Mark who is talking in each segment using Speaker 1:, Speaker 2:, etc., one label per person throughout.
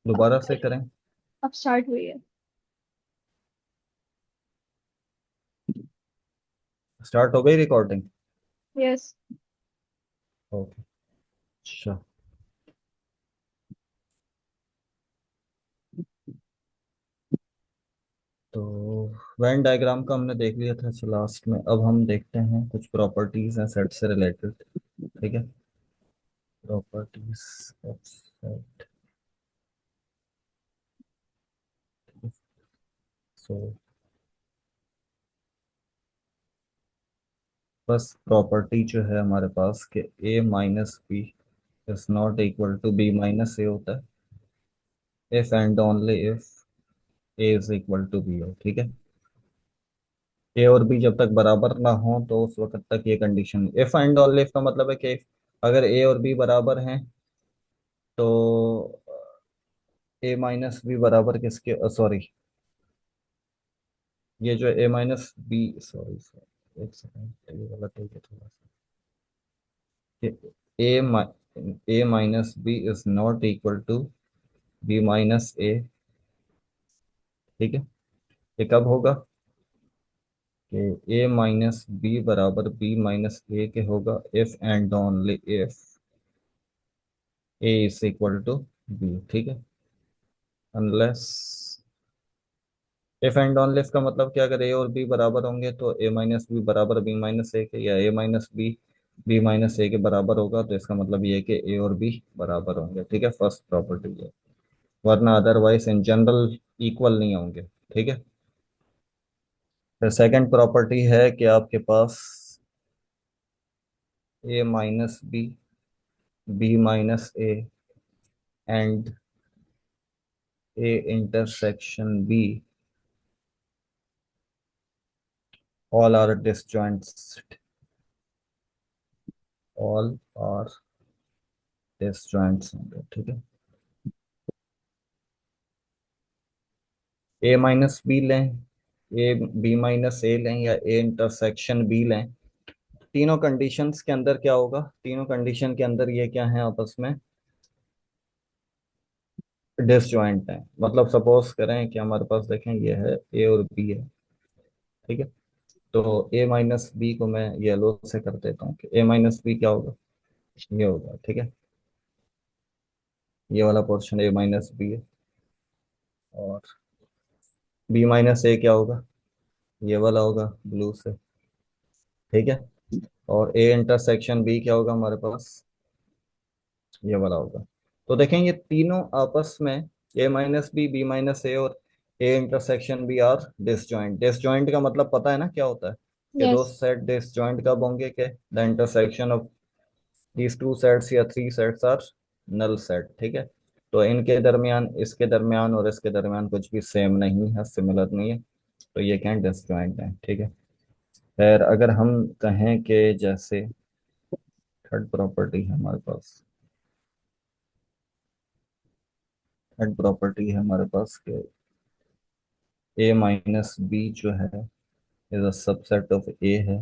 Speaker 1: दोबारा से करें।
Speaker 2: अब स्टार्ट हुई है।
Speaker 1: स्टार्ट हो गई रिकॉर्डिंग।
Speaker 2: यस।
Speaker 1: ओके। अच्छा। तो वेन डायग्राम का हमने देख लिया था लास्ट में। अब हम देखते हैं कुछ प्रॉपर्टीज हैं सेट से रिलेटेड। ठीक है। Properties of set. सो बस प्रॉपर्टी जो है हमारे पास कि A minus B is not equal to B minus A होता है if and only if A is equal to B हो। ठीक है। ए और बी जब तक बराबर ना हो तो उस वक्त तक ये condition. If and only if का मतलब है कि अगर ए और बी बराबर हैं तो ए माइनस बी बराबर किसके, सॉरी, ये जो A minus B, sorry sorry एक सेकंड ये गलत हो गया थोड़ा सा। A A minus B is not equal to B minus A. ठीक है। ये कब होगा कि ए माइनस बी बराबर बी माइनस ए के होगा if and only if A is equal to B. ठीक है। Unless if and only if का मतलब कि अगर ए और बी बराबर होंगे तो ए माइनस बी बराबर बी माइनस ए के, या ए minus B B minus A के बराबर होगा, तो इसका मतलब ये है कि ए और बी बराबर होंगे। ठीक है। फर्स्ट प्रॉपर्टी है। वरना अदरवाइज इन जनरल इक्वल नहीं होंगे। ठीक है। फिर सेकंड प्रॉपर्टी है कि आपके पास A minus B B minus A and A intersection B all are disjoints. All are disjoints होंगे। ठीक है। ए माइनस बी लें, ए बी माइनस ए लें, या ए इंटरसेक्शन बी लें, तीनों कंडीशंस के अंदर क्या होगा, तीनों कंडीशन के अंदर ये क्या है आपस में डिसजॉइंट है। मतलब सपोज करें कि हमारे पास देखें ये है ए और बी है। ठीक है। तो ए माइनस बी को मैं येलो से कर देता हूँ कि ए माइनस बी क्या होगा, ये होगा। ठीक है। ये वाला पोर्शन ए माइनस बी है। और बी माइनस ए क्या होगा, ये वाला होगा ब्लू से। ठीक है। और ए इंटरसेक्शन बी क्या होगा हमारे पास, ये वाला होगा। तो देखें ये तीनों आपस में A minus B B minus A और A intersection B are disjoint. Disjoint का मतलब पता है ना क्या होता है, कि दो
Speaker 2: यस।
Speaker 1: सेट डिसजॉइंट कब होंगे, के the intersection of these two sets या three sets are null set. ठीक है। तो इनके दरमियान, इसके दरमियान और इसके दरमियान कुछ भी सेम नहीं है, सिमिलर नहीं है, तो ये क्या डिसजॉइंट है। ठीक है। फिर अगर हम कहें कि जैसे थर्ड प्रॉपर्टी है हमारे पास, थर्ड प्रॉपर्टी है हमारे पास कि ए माइनस बी जो है is a subset of A है,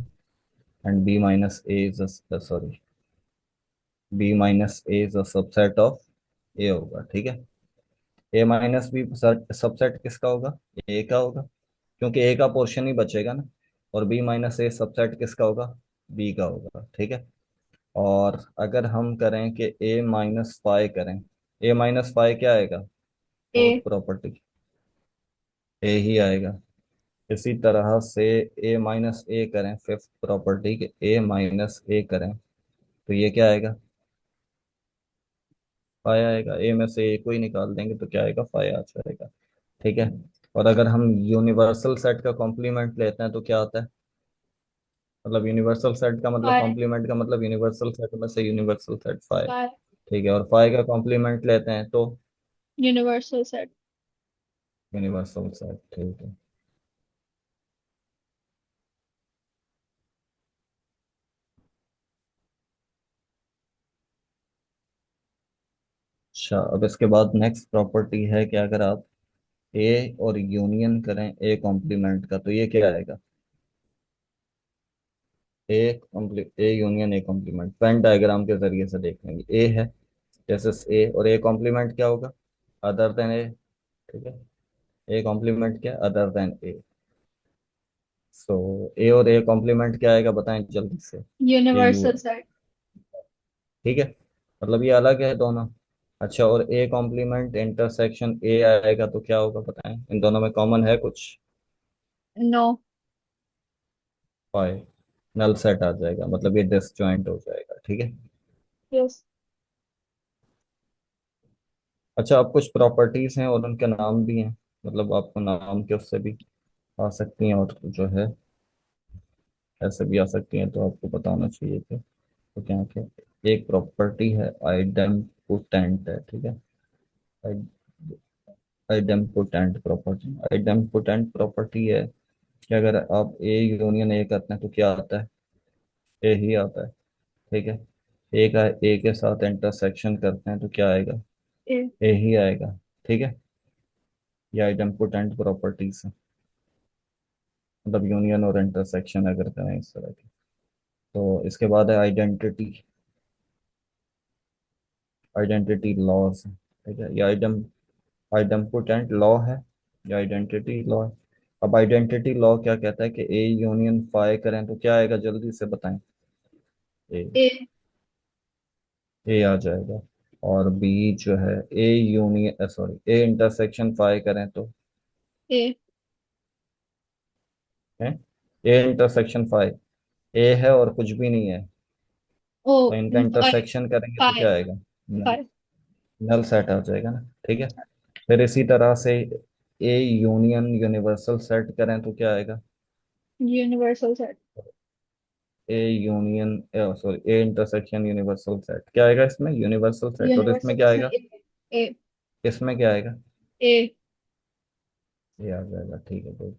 Speaker 1: and B minus A is sorry, B minus A is a subset of A होगा। ठीक है। ए माइनस बी सबसेट किसका होगा, ए का होगा, क्योंकि ए का पोर्शन ही बचेगा ना। और बी माइनस ए सबसेट किसका होगा, बी का होगा। ठीक है। और अगर हम करें कि ए माइनस फाइव करें, ए माइनस फाइव क्या आएगा,
Speaker 2: ए।
Speaker 1: फोर्थ प्रॉपर्टी, ए ही आएगा। इसी तरह से ए माइनस ए करें, फिफ्थ प्रॉपर्टी के ए माइनस ए करें, तो ये क्या आएगा, फाइव आएगा। ए में से ए को ही निकाल देंगे तो क्या आएगा, फाइव आ जाएगा। ठीक है। और अगर हम यूनिवर्सल सेट का कॉम्प्लीमेंट लेते हैं तो क्या आता है, मतलब यूनिवर्सल सेट का मतलब,
Speaker 2: फाइव।
Speaker 1: कॉम्प्लीमेंट का मतलब यूनिवर्सल सेट में से यूनिवर्सल सेट फाइव।
Speaker 2: फाइव।
Speaker 1: ठीक है। और फाइव का कॉम्प्लीमेंट लेते हैं तो
Speaker 2: यूनिवर्सल सेट।
Speaker 1: Universal set. ठीक है। अच्छा, अब इसके बाद नेक्स्ट प्रॉपर्टी है कि अगर आप ए और यूनियन करें ए कॉम्प्लीमेंट का, तो ये क्या आएगा, A union A complement. Venn diagram के जरिए से देख लेंगे। ए है जैसे ए, और ए कॉम्प्लीमेंट क्या होगा, अदर देन ए। ठीक है। ए कॉम्प्लीमेंट क्या, अदर देन ए। सो ए और ए कॉम्प्लीमेंट क्या आएगा बताएं जल्दी से। ए यू
Speaker 2: यूनिवर्सल
Speaker 1: है।
Speaker 2: सेट।
Speaker 1: ठीक है। मतलब ये अलग है दोनों। अच्छा, और ए कॉम्प्लीमेंट इंटरसेक्शन ए आएगा तो क्या होगा बताएं, इन दोनों में कॉमन है कुछ।
Speaker 2: नो।
Speaker 1: फाइव। नल सेट आ जाएगा, मतलब ये डिसजॉइंट हो जाएगा। ठीक है।
Speaker 2: यस।
Speaker 1: अच्छा, अब कुछ प्रॉपर्टीज हैं और उनके नाम भी हैं, मतलब आपको नाम के उससे भी आ सकती हैं और जो है ऐसे भी आ सकती हैं, तो आपको पता होना चाहिए कि तो क्या क्या। एक प्रॉपर्टी है आइडेम्पोटेंट है। ठीक है। आइडेम्पोटेंट प्रॉपर्टी, आइडेम्पोटेंट प्रॉपर्टी है कि अगर आप ए यूनियन ए करते हैं तो क्या आता है, ए ही आता है। ठीक है। ए का ए के साथ इंटरसेक्शन करते हैं तो क्या आएगा,
Speaker 2: ए।
Speaker 1: ए ही आएगा। ठीक है। ये आइडेम्पोटेंट प्रॉपर्टीज है, मतलब यूनियन और इंटरसेक्शन अगर करें इस तरह की। तो इसके बाद है आइडेंटिटी। Identity laws. ठीक है। ये आइडेम्पोटेंट लॉ है, या आइडेंटिटी लॉ है। अब आइडेंटिटी लॉ क्या कहता है कि ए यूनियन फाई करें तो क्या आएगा जल्दी से बताएं। ए,
Speaker 2: ए।
Speaker 1: ए आ जाएगा। और बी जो है A union sorry A intersection फाई करें तो
Speaker 2: ए।
Speaker 1: है ए इंटरसेक्शन फाई। ए है और कुछ भी नहीं है,
Speaker 2: ओ।
Speaker 1: तो इनका
Speaker 2: फाइव।
Speaker 1: इंटरसेक्शन करेंगे तो क्या आएगा, नल।
Speaker 2: फाइव।
Speaker 1: नल सेट आ जाएगा ना। ठीक है। फिर इसी तरह से ए यूनियन यूनिवर्सल सेट करें तो क्या आएगा,
Speaker 2: universal set.
Speaker 1: A union sorry A intersection universal set क्या आएगा इसमें, यूनिवर्सल सेट। और इसमें
Speaker 2: यूनिवर्सल
Speaker 1: क्या
Speaker 2: इसमें
Speaker 1: आएगा,
Speaker 2: ए। ए।
Speaker 1: इसमें क्या आएगा,
Speaker 2: ए।
Speaker 1: ये आ जाएगा। ठीक है तो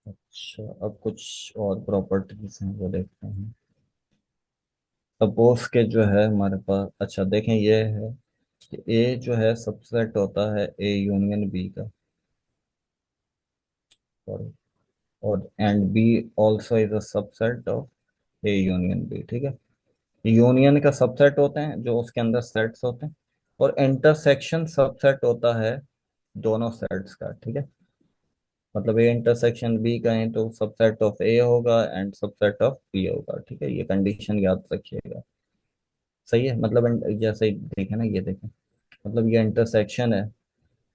Speaker 1: अच्छा, अब कुछ और प्रॉपर्टीज हैं वो देखते हैं। सपोज के जो है हमारे पास, अच्छा देखें ये है कि ए जो है सबसेट होता है ए यूनियन बी का। सॉरी। और and B also is a subset of A union B. ठीक है। यूनियन का सबसेट होते हैं जो उसके अंदर सेट्स होते हैं, और इंटरसेक्शन सबसेट होता है दोनों सेट्स का। ठीक है। मतलब ए इंटरसेक्शन बी कहें तो सबसेट ऑफ ए होगा एंड सबसेट ऑफ बी होगा। ठीक है, ये कंडीशन याद रखिएगा। सही है, मतलब जैसे देखें ना, ये देखें, मतलब ये इंटरसेक्शन है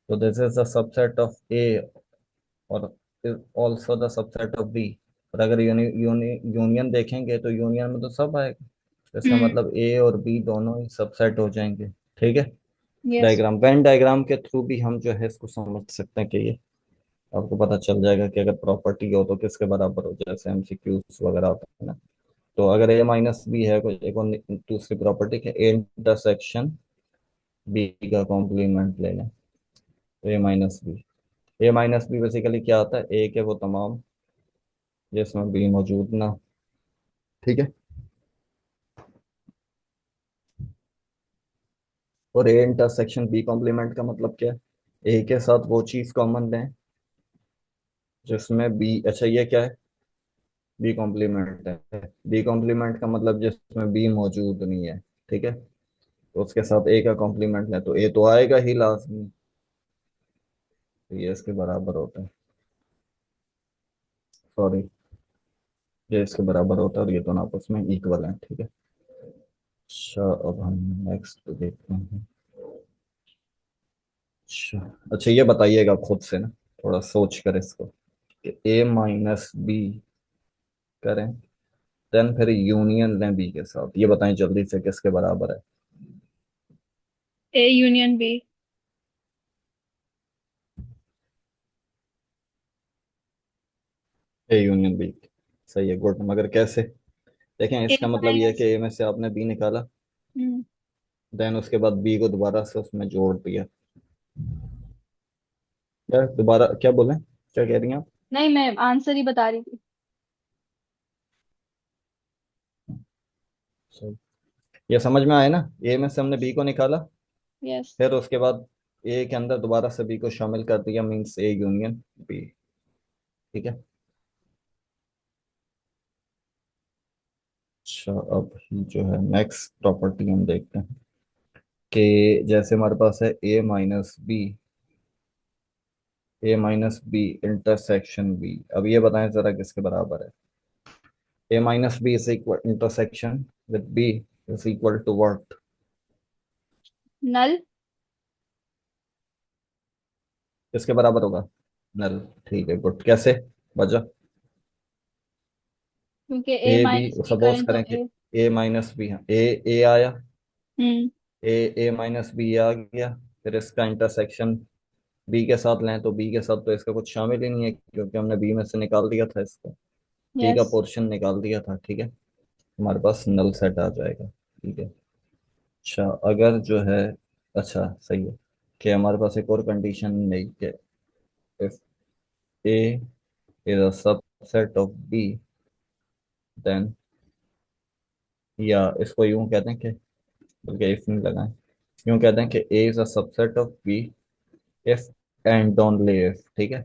Speaker 1: तो this is the subset of A और also the subset of B. और अगर यूनियन देखेंगे तो यूनियन में तो सब आएगा, तो इसका
Speaker 2: हम्म।
Speaker 1: मतलब ए और बी दोनों ही सबसेट हो जाएंगे। ठीक है।
Speaker 2: यस।
Speaker 1: डायग्राम, वेन डायग्राम के थ्रू भी हम जो है इसको समझ सकते हैं कि ये आपको पता चल जाएगा कि अगर प्रॉपर्टी हो तो किसके बराबर हो, जैसे एमसीक्यूज वगैरह होता है ना। तो अगर ए माइनस बी है कोई एक और दूसरी प्रॉपर्टी के ए इंटरसेक्शन बी का कॉम्प्लीमेंट ले लें तो ए माइनस बी। ए माइनस बी बेसिकली क्या आता है, ए के वो तमाम जिसमें बी मौजूद ना। ठीक है। और ए इंटरसेक्शन बी कॉम्प्लीमेंट का मतलब क्या है, ए के साथ वो चीज कॉमन लें जिसमें बी, अच्छा ये क्या है, बी कॉम्प्लीमेंट है। बी कॉम्प्लीमेंट का मतलब जिसमें बी मौजूद नहीं है। ठीक है। तो उसके साथ ए का कॉम्प्लीमेंट लें तो ए तो आएगा ही लाजमी, तो ये इसके बराबर होता है। सॉरी, ये इसके बराबर होता है और ये दोनों आपस में इक्वल हैं। ठीक है। अच्छा, अब हम नेक्स्ट देखते हैं। अच्छा अच्छा, ये बताइएगा खुद से ना, थोड़ा सोच कर इसको, कि ए माइनस बी करें देन फिर यूनियन लें बी के साथ, ये बताएं जल्दी से किसके बराबर है।
Speaker 2: A union B.
Speaker 1: A union B. सही है, गुड। मगर कैसे, देखें
Speaker 2: ए
Speaker 1: इसका मतलब ये है कि
Speaker 2: माइनस।
Speaker 1: ए में से आपने बी निकाला,
Speaker 2: हम्म।
Speaker 1: देन उसके बाद बी को दोबारा से उसमें जोड़ दिया। क्या दोबारा क्या बोले, क्या कह रही हैं आप।
Speaker 2: नहीं, मैं आंसर ही बता रही थी।
Speaker 1: सही। ये समझ में आया ना, ए में से हमने बी को निकाला,
Speaker 2: यस।
Speaker 1: फिर उसके बाद ए के अंदर दोबारा से बी को शामिल कर दिया, मीन्स ए यूनियन बी। ठीक है। अच्छा, अब जो है नेक्स्ट प्रॉपर्टी हम देखते हैं कि जैसे हमारे पास है ए माइनस बी इंटरसेक्शन बी। अब ये बताएं जरा किसके बराबर है। A - B is equal intersection with B is equal to what?
Speaker 2: नल।
Speaker 1: किसके बराबर होगा? नल। ठीक है, गुड। कैसे? वजह?
Speaker 2: क्योंकि A
Speaker 1: A B,
Speaker 2: minus B
Speaker 1: suppose
Speaker 2: करें तो
Speaker 1: करें कि
Speaker 2: ए।
Speaker 1: A - B है। ए आया,
Speaker 2: हम्म।
Speaker 1: ए माइनस बी आ गया। फिर इसका इंटरसेक्शन बी के साथ लें तो बी के साथ तो इसका कुछ शामिल ही नहीं है, क्योंकि हमने बी में से निकाल दिया था इसको। बी का
Speaker 2: यस।
Speaker 1: पोर्शन निकाल दिया था, ठीक है। हमारे पास नल सेट आ जाएगा, ठीक है। अच्छा, अगर जो है, अच्छा सही है कि हमारे पास एक और कंडीशन नहीं है। If A is a subset of B, then, या इसको यूं कहते हैं कि, बल्कि इफ नहीं लगाएं, यूं कहते हैं कि A is a subset of B if and only if, ठीक है,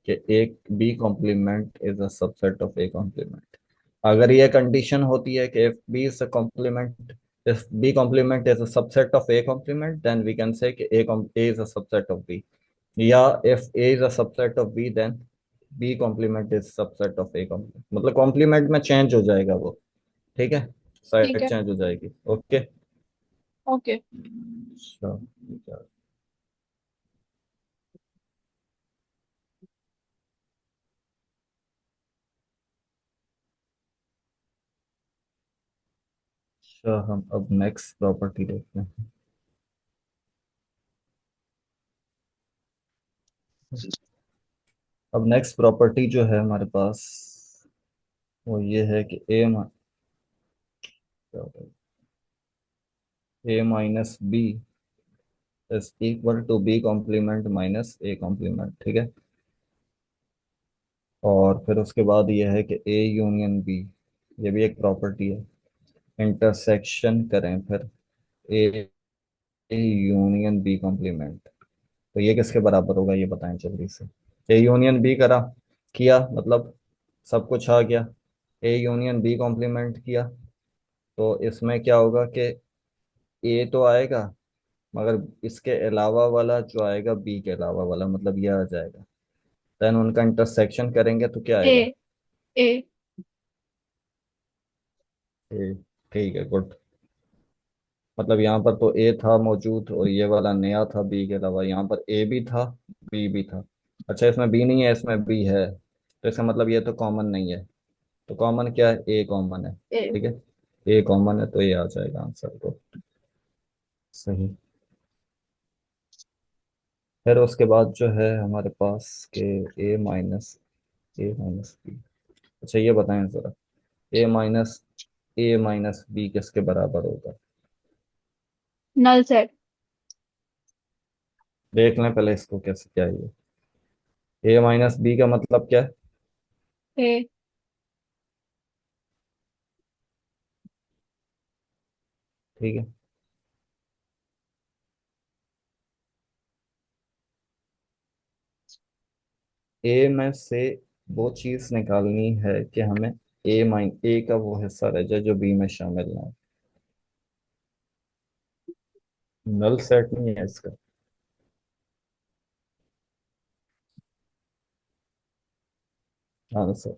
Speaker 1: कि एक B complement is a subset of A complement. अगर ये कंडीशन होती है कि if B complement is a subset of A complement, then we can say कि A is a subset of B, या if A is a subset of B, then B complement is subset of A complement। मतलब complement में change हो जाएगा वो, ठीक है,
Speaker 2: ठीक
Speaker 1: साइड
Speaker 2: है।
Speaker 1: चेंज हो जाएगी। ओके।
Speaker 2: ओके।
Speaker 1: अच्छा, ठीक है। अच्छा, हम अब नेक्स्ट प्रॉपर्टी देखते हैं। अब नेक्स्ट प्रॉपर्टी जो है हमारे पास, वो ये है कि A - B is equal to B complement minus A complement, ठीक है। और फिर उसके बाद ये है कि A यूनियन B, ये भी एक प्रॉपर्टी है। इंटरसेक्शन करें फिर A यूनियन B कॉम्प्लीमेंट, तो ये किसके बराबर होगा, ये बताएं जल्दी से। A यूनियन B करा, किया मतलब सब कुछ आ गया। A यूनियन B कॉम्प्लीमेंट किया, तो इसमें क्या होगा कि A तो आएगा, मगर इसके अलावा वाला जो आएगा B के अलावा वाला, मतलब ये आ जाएगा। देन उनका इंटरसेक्शन करेंगे तो क्या
Speaker 2: ए।
Speaker 1: आएगा?
Speaker 2: ए।
Speaker 1: A। ठीक है, गुड। मतलब यहाँ पर तो ए था मौजूद और ये वाला नया था बी के अलावा, यहाँ पर ए भी था, बी भी था। अच्छा, इसमें बी नहीं है, इसमें बी है, तो इसका मतलब ये तो कॉमन नहीं है। तो कॉमन क्या है? ए कॉमन है,
Speaker 2: ए।
Speaker 1: ठीक है। ए कॉमन है तो ये आ जाएगा आंसर तो। सही। फिर उसके बाद जो है हमारे पास के ए माइनस बी। अच्छा, ये बताएं जरा, ए माइनस बी किसके बराबर होगा?
Speaker 2: Null set.
Speaker 1: देख लें पहले इसको, कैसे क्या है ये। A - B का मतलब क्या है?
Speaker 2: ए।
Speaker 1: ठीक है, ए में से वो चीज निकालनी है कि हमें ए का वो हिस्सा रह जाए जो बी में शामिल ना हो। नल सेट नहीं है इसका आंसर।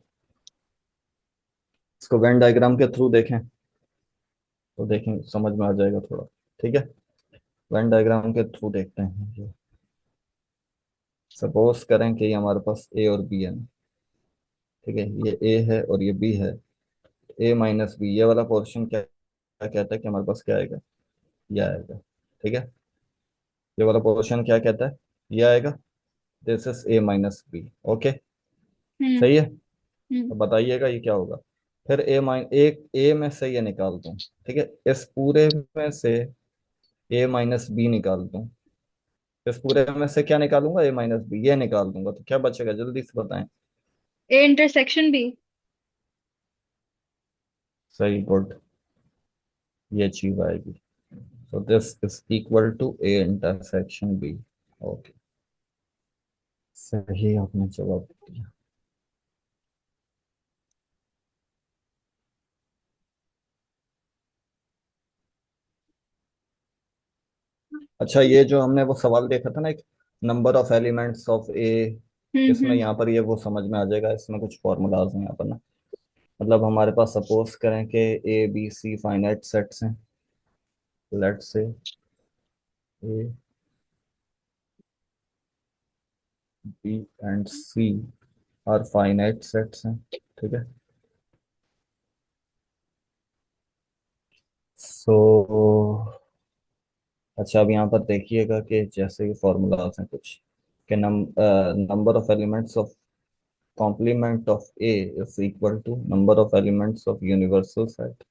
Speaker 1: इसको वेन डायग्राम के थ्रू देखें तो देखें, समझ में आ जाएगा थोड़ा, ठीक है। वेन डायग्राम के थ्रू देखते हैं। सपोज करें कि ये हमारे पास ए और बी है, ठीक है। ये ए है और ये बी है। A - B, ये वाला पोर्शन क्या क्या कहता है कि हमारे पास क्या आएगा? ये आएगा, ठीक है। ये वाला पोर्शन क्या कहता है? ये आएगा। This is A - B। Okay,
Speaker 2: hmm.
Speaker 1: सही है।
Speaker 2: हम्म।
Speaker 1: अब बताइएगा ये क्या होगा। फिर एक ए में से ये निकाल दूं, ठीक है। इस पूरे में से A - B निकाल दूं। इस पूरे में से क्या निकालूंगा? A - B ये निकाल दूंगा, तो क्या बचेगा जल्दी से बताएं।
Speaker 2: A intersection B.
Speaker 1: सही, गुड। ये चीज आएगी। So this is equal to A intersection B। Okay, सही आपने जवाब दिया। अच्छा, ये जो हमने वो सवाल देखा था ना, एक नंबर ऑफ एलिमेंट्स ऑफ ए, इसमें
Speaker 2: हम्म।
Speaker 1: यहाँ पर ये वो समझ में आ जाएगा, इसमें कुछ फॉर्मूलाज हैं यहाँ पर ना। मतलब हमारे पास सपोज करें कि A B C finite sets हैं, let's say A B and C are finite sets हैं, ठीक है। सो अच्छा, अब यहाँ पर देखिएगा कि जैसे ये फॉर्मूलाज हैं कुछ, कि number of elements of complement of A is equal to number of elements of universal set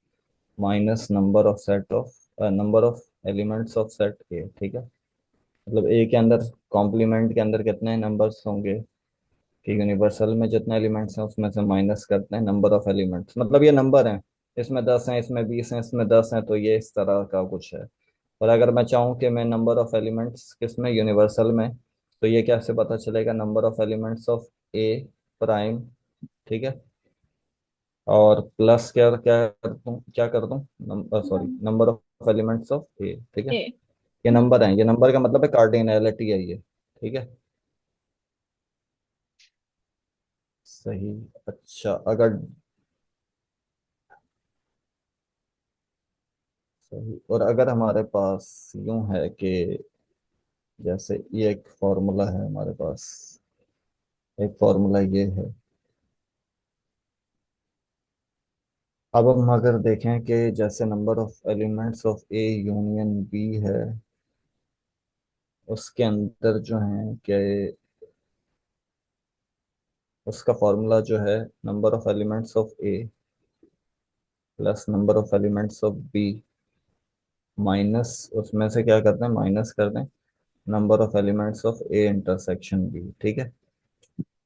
Speaker 1: minus number of elements of set A, ठीक है। मतलब A के अंदर कॉम्प्लीमेंट के अंदर कितने नंबर्स होंगे, कि यूनिवर्सल में जितने एलिमेंट्स हैं उसमें से माइनस करते हैं नंबर ऑफ एलिमेंट्स, मतलब ये नंबर हैं, इसमें 10 हैं, इसमें 20 हैं, इसमें 10 हैं, तो ये इस तरह का कुछ है। और अगर मैं चाहूँ कि मैं नंबर ऑफ एलिमेंट्स किसमें, यूनिवर्सल में, तो ये कैसे पता चलेगा, number of elements of A prime, ठीक है। और प्लस क्या कर दूं, sorry, number of elements of A, ठीक है।
Speaker 2: ए।
Speaker 1: ये नंबर है, ये नंबर का मतलब है कार्डिनैलिटी है ये, ठीक है। सही। अच्छा, अगर सही, और अगर हमारे पास यूं है कि जैसे ये एक फॉर्मूला है हमारे पास, एक फॉर्मूला ये है। अब हम अगर देखें कि जैसे number of elements of A union B है, उसके अंदर जो है कि उसका फॉर्मूला जो है, number of elements of A plus number of elements of B minus, उसमें से क्या करते हैं, माइनस कर दें number of elements of A intersection B, ठीक है।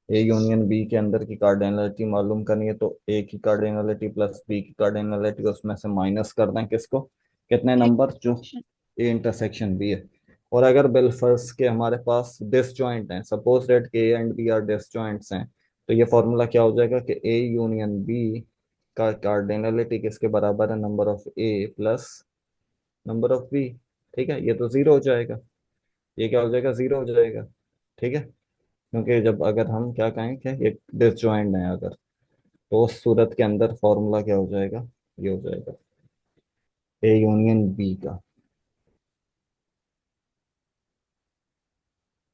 Speaker 1: ए यूनियन बी के अंदर की कार्डिनलिटी मालूम करनी है, तो ए की कार्डिनलिटी प्लस बी की कार्डिनलिटी, उसमें से माइनस कर दें किसको, कितने नंबर, जो ए इंटरसेक्शन बी है। और अगर बिलफर्स के हमारे पास डिसजॉइंट हैं, suppose that A and B are disjoints हैं, तो ये फॉर्मूला क्या हो जाएगा कि ए यूनियन बी का कार्डिनलिटी किसके बराबर है, number of A plus number of B, ठीक है। ये तो जीरो हो जाएगा, ये क्या हो जाएगा, जीरो हो जाएगा, ठीक है। क्योंकि जब अगर हम क्या कहें कि ये डिसजॉइंट है अगर, तो उस सूरत के अंदर फॉर्मूला क्या हो जाएगा, ये हो जाएगा ए यूनियन बी का।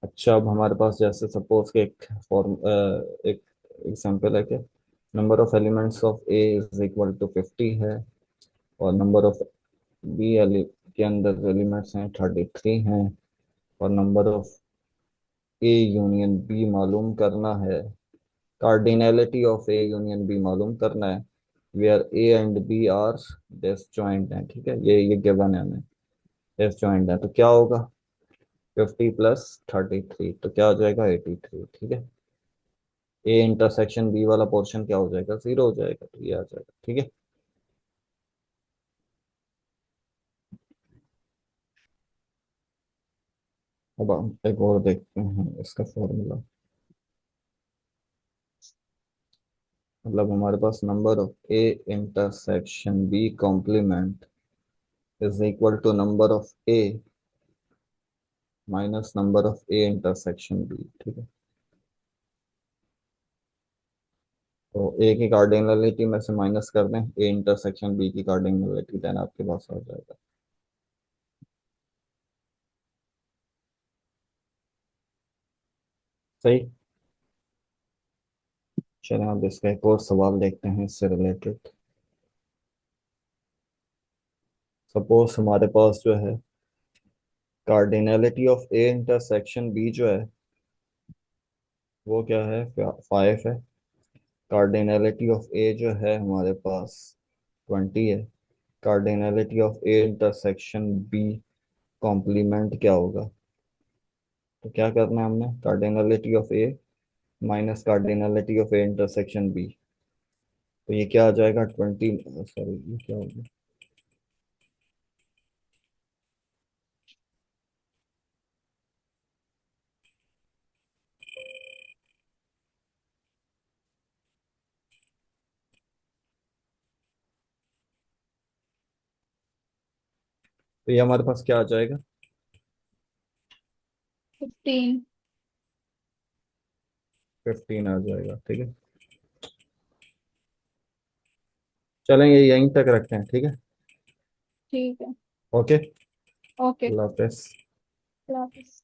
Speaker 1: अच्छा, अब हमारे पास जैसे सपोज के एक एग्जांपल है कि number of elements of A is equal to 50 है, और नंबर ऑफ बी के अंदर एलिमेंट्स हैं 33 हैं, और number of A union B मालूम करना है, cardinality of A union B मालूम करना है, where A and B are disjoint है, ठीक है। ये गिवन है हमें, डिसजॉइंट है, तो क्या होगा, 50 प्लस 33, तो क्या हो जाएगा, 83, ठीक है। ए इंटरसेक्शन बी वाला पोर्शन क्या हो जाएगा, जीरो हो जाएगा, तो ये आ जाएगा, ठीक है। अब हम एक और देखते हैं इसका फॉर्मूला। मतलब हमारे पास number of A intersection B complement is equal to number of A minus number of A intersection B, ठीक है। तो ए की कार्डिनलिटी में से माइनस कर दें ए इंटरसेक्शन बी की कार्डिनलिटी, देन आपके पास आ जाएगा। सही। चलिए अब इसका एक और सवाल देखते हैं इससे रिलेटेड। सपोज हमारे पास जो है cardinality of A intersection B जो है वो क्या है, 5 है। कार्डिनलिटी ऑफ ए जो है हमारे पास 20 है। Cardinality of A intersection B complement क्या होगा, तो क्या करना है हमने, cardinality of A minus cardinality of A intersection B, तो ये क्या आ जाएगा, 20, सॉरी ये क्या होगा, तो ये हमारे पास क्या आ जाएगा,
Speaker 2: 15।
Speaker 1: 15 आ जाएगा, ठीक है। चलेंगे, यहीं तक रखते हैं, ठीक है।
Speaker 2: ठीक है।
Speaker 1: ओके।
Speaker 2: ओके।
Speaker 1: अल्लाह हाफिज।
Speaker 2: अल्लाह हाफिज़।